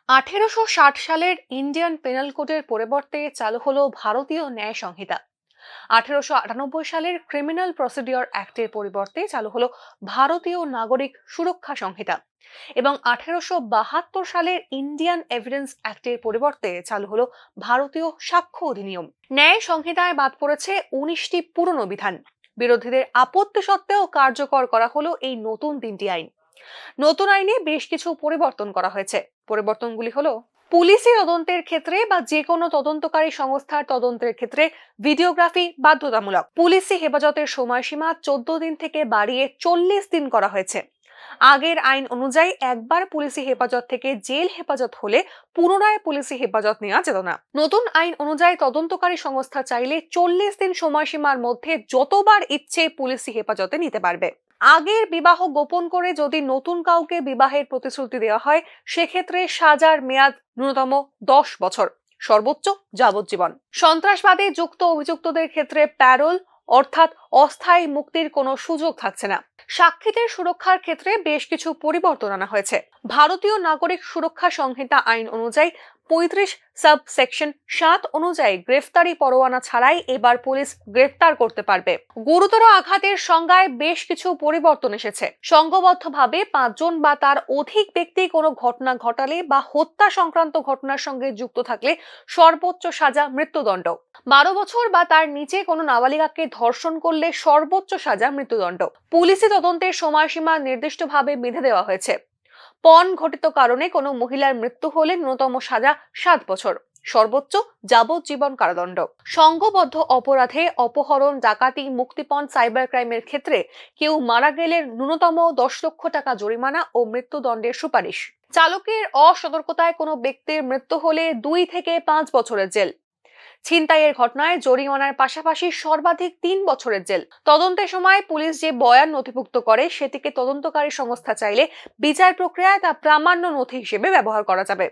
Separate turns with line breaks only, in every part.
1860 সালের Indian penal কোডের পরিবর্তে চালু হলো ভারতীয় ন্যায় সংহিতা। 1898 সালের ক্রিমিনাল প্রসিডিওর অ্যাক্টের পরিবর্তে চালু হলো ভারতীয় নাগরিক সুরক্ষা সংহিতা এবং 1872 সালের ইন্ডিয়ান এভিডেন্স অ্যাক্টের পরিবর্তে চালু হলো ভারতীয় সাক্ষ্য অধিনিয়ম। ন্যায় সংহিতায় বাদ পড়েছে 19টি পুরনো বিধান। বিরোধীদের আপত্তি সত্ত্বেও কার্যকর করা হলো এই নতুন 3টি আইন। নতুন আইনে বেশ কিছু পরিবর্তন করা হয়েছে। পরিবর্তনগুলি হলো: পুলিশি তদন্তের ক্ষেত্রে বা যে কোনো তদন্তকারী সংস্থার তদন্তের ক্ষেত্রে ভিডিওগ্রাফি বাধ্যতামূলক। পুলিশি হেফাজতের সময়সীমা 14 দিন থেকে বাড়িয়ে 40 দিন করা হয়েছে। আগের আইন অনুযায়ী একবার পুলিশি হেফাজত থেকে জেল হেফাজত হলে পুনরায় পুলিশি হেফাজত নেওয়া যেত না। নতুন আইন অনুযায়ী তদন্তকারী সংস্থা চাইলে 40 দিন সময়সীমার মধ্যে যতবার ইচ্ছে পুলিশি হেফাজতে নিতে পারবে। আগের বিবাহ গোপন করে যদি নতুন কাউকে বিবাহের প্রতিশ্রুতি দেওয়া হয়, সেক্ষেত্রে সাজার মেয়াদ ন্যূনতম 10 বছর, সর্বোচ্চ যাবজ্জীবন। সন্ত্রাসবাদে যুক্ত অভিযুক্তদের ক্ষেত্রে প্যারোল অর্থাৎ অস্থায়ী মুক্তির কোনো সুযোগ থাকছে না। সাক্ষীদের সুরক্ষার ক্ষেত্রে বেশ কিছু পরিবর্তন আনা হয়েছে। ভারতীয় নাগরিক সুরক্ষা সংহিতা আইন অনুযায়ী 35 সাব সেকশন 7 অনুযায়ী গ্রেফতারি পরোয়ানা ছাড়াই এবার পুলিশ গ্রেফতার করতে পারবে। গুরুতর আঘাতের সংজ্ঞায় বেশ কিছু পরিবর্তন এসেছে। সংঘবদ্ধভাবে 5 জন বা তার অধিক ব্যক্তি কোনো ঘটনা ঘটালে বা হত্যা সংক্রান্ত ঘটনার সঙ্গে যুক্ত থাকলে সর্বোচ্চ সাজা মৃত্যুদণ্ড। 12 বছর বা তার নিচে কোনো নাবালিকাকে ধর্ষণ করলে সর্বোচ্চ সাজা মৃত্যুদণ্ড। পুলিশি তদন্তের সময়সীমা নির্দিষ্টভাবে বেঁধে দেওয়া হয়েছে। পণ ঘটিত কারণে কোনো মহিলার মৃত্যু হলে ন্যূনতম সাজা 7 বছর, সর্বোচ্চ যাবজ্জীবন কারাদণ্ড। সংঘবদ্ধ অপরাধে অপহরণ, ডাকাতি, মুক্তিপণ, সাইবার ক্রাইমের ক্ষেত্রে কেউ মারা গেলে ন্যূনতম 10 লক্ষ টাকা জরিমানা ও মৃত্যুদণ্ডের সুপারিশ। চালকের অসতর্কতায় কোনো ব্যক্তির মৃত্যু হলে 2 থেকে 5 বছরের জেল। ছিনতাইয়ের ঘটনায় জরিমানার পাশাপাশি সর্বাধিক 3 বছরের জেল। তদন্তের সময় পুলিশ যে বয়ান নথিভুক্ত করে সেটিকে তদন্তকারী সংস্থা চাইলে বিচার প্রক্রিয়ায় তা প্রামাণ্য নথি হিসেবে ব্যবহার করা যাবে।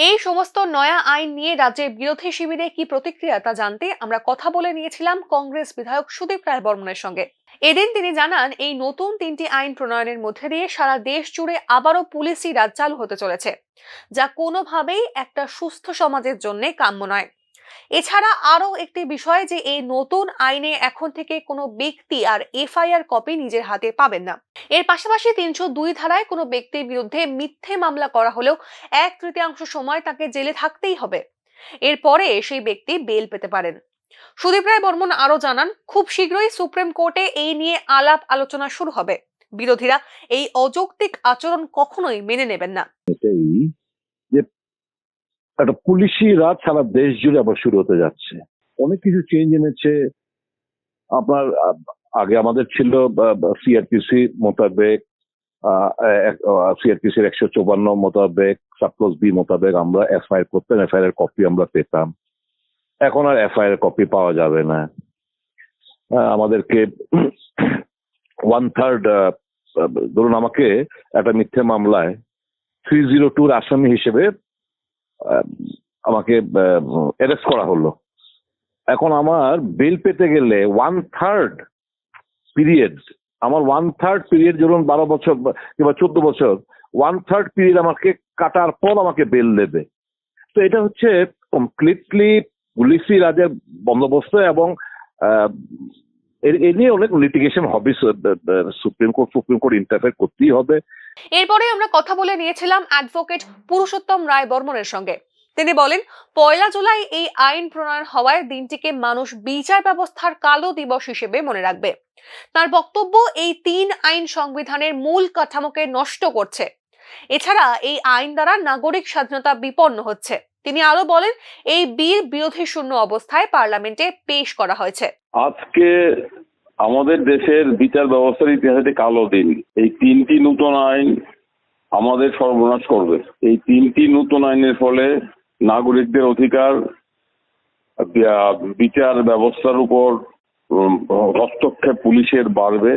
এই সমস্ত নয়া আইন নিয়ে রাজ্যের বিরোধী শিবিরে কি প্রতিক্রিয়া তা জানতে আমরা কথা বলে নিয়েছিলাম কংগ্রেস বিধায়ক সুদীপ রায় বর্মনের সঙ্গে। এদিন তিনি জানান, এই নতুন 3টি আইন প্রণয়নের মধ্যে দিয়ে সারা দেশ জুড়ে আবারও পুলিশি রাজ চালু হতে চলেছে, যা কোনোভাবেই একটা সুস্থ সমাজের জন্য কাম্য নয়। এছাড়া আরো একটি বিষয় যে এই নতুন আইনে এখন থেকে কোনো ব্যক্তি আর এফআইআর কপি নিজের হাতে পাবেন না। এর পাশাপাশি 302 ধারায় কোনো ব্যক্তির বিরুদ্ধে মিথ্যে মামলা করা হলেও 1/3 সময় তাকে জেলে থাকতেই হবে। এরপরে সেই ব্যক্তি বেল পেতে পারেন। সুদীপ রায় বর্মন আরো জানান, খুব শীঘ্রই সুপ্রিম কোর্টে এই নিয়ে আলাপ আলোচনা শুরু হবে। বিরোধীরা এই অযৌক্তিক আচরণ কখনোই মেনে নেবেন না।
একটা পুলিশি রাজ সারা দেশ জুড়ে আবার শুরু হতে যাচ্ছে। অনেক কিছু চেঞ্জ এনেছে। আপনার আগে আমাদের ছিল সিআরপিসি মোতাবেক, সিআরপিসির 154 মোতাবেক, সাবক্লজ বি মোতাবেক আমরা এফআইআর করতাম, এফআইআর কপি আমরা পেতাম। এখন আর এফআইআর কপি পাওয়া যাবে না। আমাদেরকে 1/3, ধরুন আমাকে একটা মিথ্যে মামলায় 302 আসামি হিসেবে আমাকে অ্যারেস্ট করা হলো। এখন আমার বেল পেতে গেলে 1/3 পিরিয়ড, আমার 1/3 পিরিয়ড, ধরুন 12 বছর কিংবা 14 বছর, 1/3 পিরিয়ড আমাকে কাটার পর আমাকে বেল দেবে। তো এটা হচ্ছে কমপ্লিটলি পুলিশি রাজের বন্দোবস্ত এবং এ নিয়ে অনেক লিটিগেশন হবে। সুপ্রিম কোর্ট ইন্টারফেয়ার করতেই হবে।
এরপরে আমরা কথা বলে নিয়েছিলাম অ্যাডভোকেট পুরুষোত্তম রায় বর্মনের সঙ্গে। তিনি বলেন, 1 জুলাই এই আইন প্রণয়ন হওয়ায় দিনটিকে মানুষ বিচার ব্যবস্থার কালো দিবস হিসেবে মনে রাখবে। তার বক্তব্য, এই 3 আইন সংবিধানের মূল কাঠামোকে নষ্ট করছে। এছাড়া এই আইন দ্বারা নাগরিক স্বাধীনতা বিপন্ন হচ্ছে। তিনি আরো বলেন, এই বিল বিরোধী শূন্য অবস্থায় পার্লামেন্টে পেশ করা হয়েছে।
আজকে আমাদের দেশের বিচার ব্যবস্থার ইতিহাসে কালো দিন। এই 3টি নতুন আইন আমাদের সর্বনাশ করবে। এই 3টি নতুন আইনের ফলে নাগরিকদের অধিকার, বিচার ব্যবস্থার উপর হস্তক্ষেপ পুলিশের বাড়বে।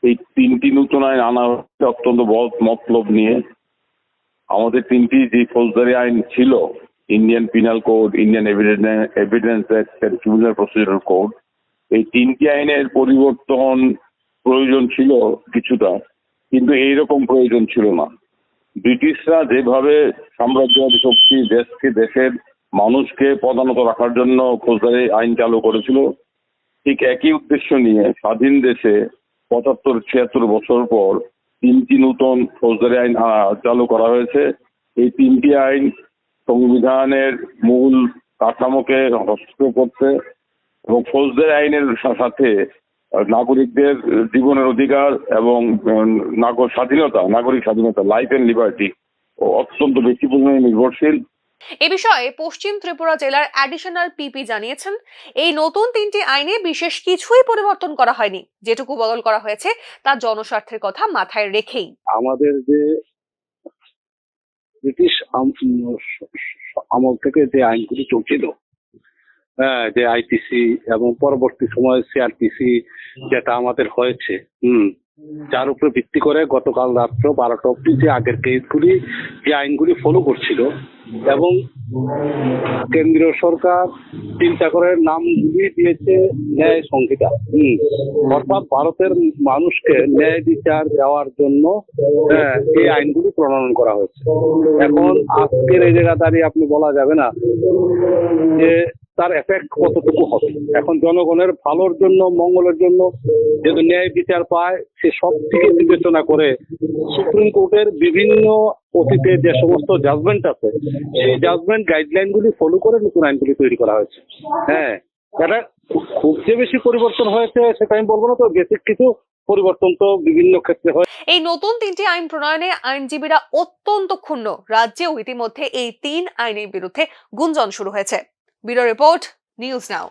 এই 3টি নতুন আইন আনা হচ্ছে অত্যন্ত বড় মতলব নিয়ে। আমাদের 3টি যে ফৌজদারি আইন ছিল, Indian penal code, Indian evidence act, criminal procedural code, এই তিনটি আইনের পরিবর্তন প্রয়োজন ছিল কিছুটা, কিন্তু এইরকম প্রয়োজন ছিল না। ব্রিটিশরা যেভাবে সাম্রাজ্যবাদী শক্তি দেশের মানুষকে পদানত রাখার জন্য ফৌজদারি আইন চালু করেছিল, ঠিক একই উদ্দেশ্য নিয়ে স্বাধীন দেশে ৭৫-৭৬ বছর পর তিনটি নতুন ফৌজদারি আইন চালু করা হয়েছে। এই তিনটি আইন সংবিধানের মূল কাঠামোকে হস্তক্ষেপ করতে এবং ফৌজদারি আইনের সাথে নাগরিকদের জীবনের অধিকার এবং নাগরিক স্বাধীনতা, লাইফ এন্ড লিবার্টি অত্যন্ত বেশি পরিমাণে নির্ভরশীল।
এ বিষয়ে পশ্চিম ত্রিপুরা জেলার অ্যাডিশনাল পিপি জানিয়েছেন, এই নতুন তিনটি আইনে বিশেষ কিছুই পরিবর্তন করা হয়নি, যেটুকু বদল করা হয়েছে তা জনস্বার্থের কথা মাথায় রেখেই।
আমাদের যে ব্রিটিশ আমল থেকে যে আইনগুলি চলছিল, হ্যাঁ, যে আইপিসি এবং পরবর্তী সময়ে সিআরপিসি যেটা আমাদের হয়েছে, যার উপরে ভিত্তি করে গতকাল রাত্র 12টা অব্দি যে আগের কেসগুলি, যে আইনগুলি ফলো করছিল, এবং কেন্দ্রীয় সরকার চিন্তা করে নামগুলি দিয়েছে ন্যায় সংহিতা। অর্থাৎ ভারতের মানুষকে ন্যায় বিচার দেওয়ার জন্য এই আইনগুলি প্রণয়ন করা হয়েছে। এখন আজকের এই জায়গা দাঁড়িয়ে আপনি বলা যাবে না যে তার এফেক্ট কতটুকু হবে। এখন জনগণের ভালোর জন্য, মঙ্গলের জন্য যেহেতু ন্যায় বিচার পায়, সে সব থেকে বিবেচনা করে সুপ্রিম কোর্টের বিভিন্ন অতীতে যে সমস্ত জাজমেন্ট আছে, সেই জাজমেন্ট গাইডলাইনগুলি ফলো করে নতুন আইনগুলি তৈরি করা হয়েছে। হ্যাঁ, এটা খুব যে বেশি পরিবর্তন হয়েছে সেটা আমি বলবো না, তো বেসিক কিছু পরিবর্তন তো বিভিন্ন ক্ষেত্রে হয়।
এই নতুন তিনটি আইন প্রণয়নে আইনজীবীরা অত্যন্ত ক্ষুণ্ণ। রাজ্যেও ইতিমধ্যে এই তিন আইনের বিরুদ্ধে গুঞ্জন শুরু হয়েছে। Bureau report, news now.